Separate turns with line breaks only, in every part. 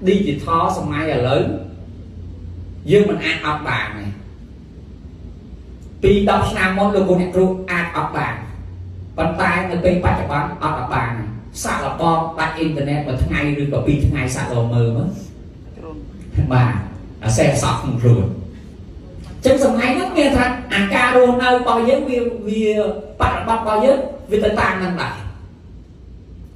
digital សម័យឥឡូវយើងមិនអាចអត់បានទេពី10ឆ្នាំមុនលោកអ្នកគ្រូអាចអត់បានប៉ុន្តែនៅពេលបច្ចុប្បន្នអត់បានសាក់លបងដាច់អ៊ីនធឺណិតមួយថ្ងៃឬក៏2ថ្ងៃសាក់លមើលមើលបាទអាសេះសក់ក្នុងខ្លួនចឹងសម័យហ្នឹងមានថាអាការរស់នៅរបស់យើងវាបរិបទរបស់យើងវាទៅតាមនឹងដែរ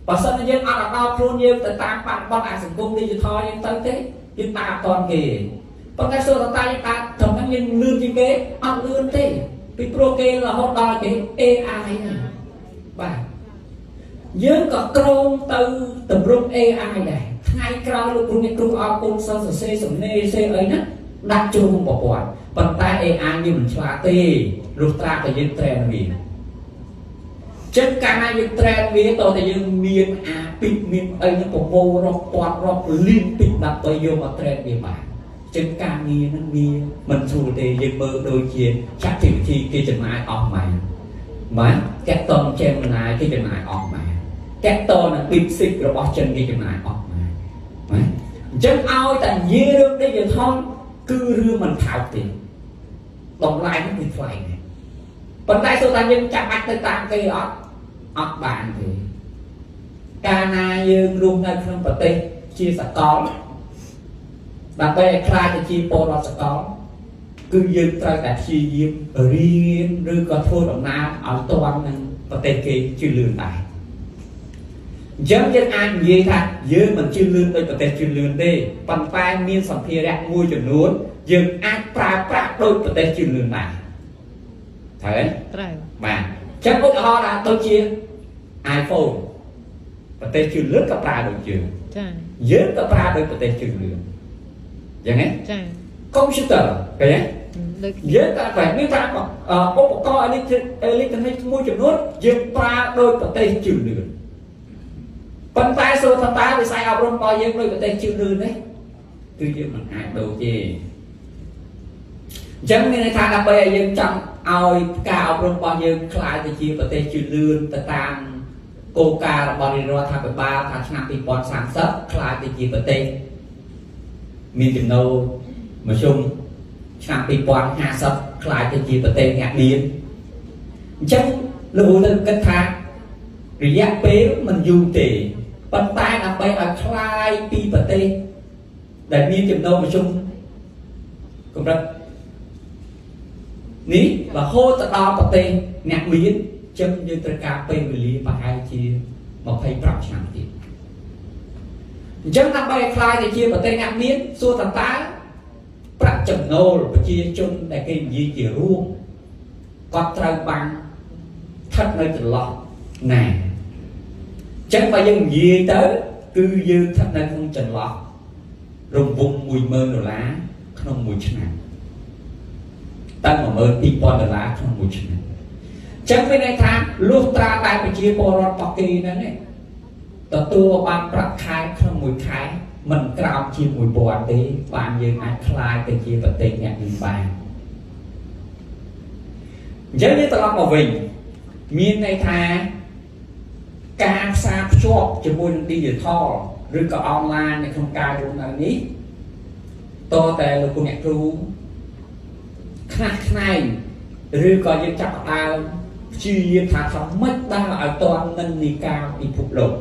បើសិនជាយើងអត់ដល់ខ្លួនយើងទៅតាមបរិបទអាសង្គម digital យើងទៅទេយើងតាមអត់ទាន់គេប៉ុន្តែសូត្រតាយើងតាមត្រឹមហ្នឹងយើងលឿនជាងគេអត់លឿនទេពីព្រោះគេរហូតដល់គេ AI ហ្នឹងបាទយើងក៏ក្រងទៅតម្រង់ AI ដែរថ្ងៃក្រោយលោកគ្រូអ្នកគ្រូអរគុណសិស្សសរសេរសំណេរសេអីណាដាក់ចូលក្នុងប្រព័ន្ធប៉ុន្តែ AI យើងមិនឆ្លាតទេលុះត្រាតែយើង train វាចឹងកាលណាយើង train វាតើតែយើងមានអាពីមានអីហ្នឹងប្រមូលរាប់ពាន់រាប់លានពីដើម្បីយកមក train វាបានចឹងការងារហ្នឹងវាមិនស្រួលទេយើងមើលដូចជាចាក់ទីវិធីគេចំណាយអស់ម៉ែបាទកែតតចេមណាយគេចំណាយអស់ម៉ែកែតតនឹង Big 6របស់ចិនគេចំណាយអស់ម៉ែបាទអញ្ចឹងឲ្យតែនិយាយរឿង digital គឺរឿងមិនថោកទេតម្លៃនេះវាថ្លៃណាស់ប៉ុន្តែសូត្រថាយើងចាំបាច់ទៅតាមគេអត់បានទេកាលណាយើងរស់នៅក្នុងប្រទេសជាសកលដើម្បីឲ្យខ្លាចទៅជាពលរដ្ឋសកលគឺយើងត្រូវតែព្យាយាមរៀនឬក៏ធ្វើដំណើរឲ្យទាន់នឹងប្រទេសគេជឿនលឿនដែរអញ្ចឹងយើងអាចនិយាយថាយើងមិនជឿនលឿនដូចប្រទេសជឿនលឿនទេប៉ុន្តែមានសម្ភារៈមួយចំនួនយើងអាចប្រើប្រាស់ដូចប្រទេសជឿនលឿនដែរត្រូវទេត្រូវបាទអញ្ចឹងឧទាហរណ៍ថាដូចជា iPhone ប្រទេសជឿនលឿនក៏ប្រើដូចយើងចា៎យើងក៏ប្រើដូចប្រទេសជឿនលឿនយ៉ាងហ្នឹងចា៎ computer ឃើញទេយើងក៏តែមានថាឧបករណ៍អេឡិចត្រូនិកមួយចំនួនយើងប្រើដោយប្រទេសជឿនលឿនប៉ុន្តែសូត្រថាវិស័យអប់រំរបស់យើងដោយប្រទេសជឿនលឿននេះគឺយើងមិនអាចដូចទេអញ្ចឹងមានន័យថាដើម្បីឲ្យយើងចង់ឲ្យការអប់រំរបស់យើងក្លាយទៅជាប្រទេសជឿនលឿនទៅតាមគោលការណ៍របស់រដ្ឋាភិបាលថាឆ្នាំ2030ក្លាយទៅជាប្រទេសមានចំណូលមធ្យមឆ្នាំ2050ក្លាយទៅជាប្រទេសអ្នកមានអញ្ចឹងលោកទៅគិតថារយៈពេលមិនយូរទេប៉ុន្តែដើម្បីឲ្យក្លាយពីប្រទេសដែលមានចំណូលមធ្យមកម្រិតនេះរហូតទៅដល់ប្រទេសអ្នកមានចឹងយើងត្រូវការពេលវេលាប្រហែលជា25ឆ្នាំទៀតអញ្ចឹងដើម្បីឲ្យខ្លាយទៅជាប្រទេសអ្នកមានសួរតើប្រាក់ចំណូលប្រជាជនដែលគេនិយាយជារួមគាត់ត្រូវបានស្ថិតនៅចន្លោះណាអញ្ចឹងបើយើងនិយាយទៅគឺយើងស្ថិតនៅក្នុងចន្លោះរង្វង់$10,000ក្នុងមួយឆ្នាំតាំង$12,000ក្នុងមួយឆ្នាំចឹងមានន័យថាលុះត្រាតែប្រជាពលរដ្ឋរបស់គេហ្នឹងទទួលបានប្រាក់ខែក្នុងមួយខែមិនក្រោមជា1,000ទេបានយើងអាចខ្លាយទៅជាប្រទេសអ្នកមានបានអញ្ចឹងយើងត្រឡប់មកវិញមានន័យថាការផ្សារភ្ជាប់ជាមួយនឹង digital ឬក៏ online នៅក្នុងការរស់នៅនេះតតែលោកគ្រូអ្នកគ្រូខ្នះខ្នែងឬក៏យើងចាប់ផ្ដើមព្យាយាមថាម៉េចដើរឲ្យទាន់នឹងនៃការពិភពលោក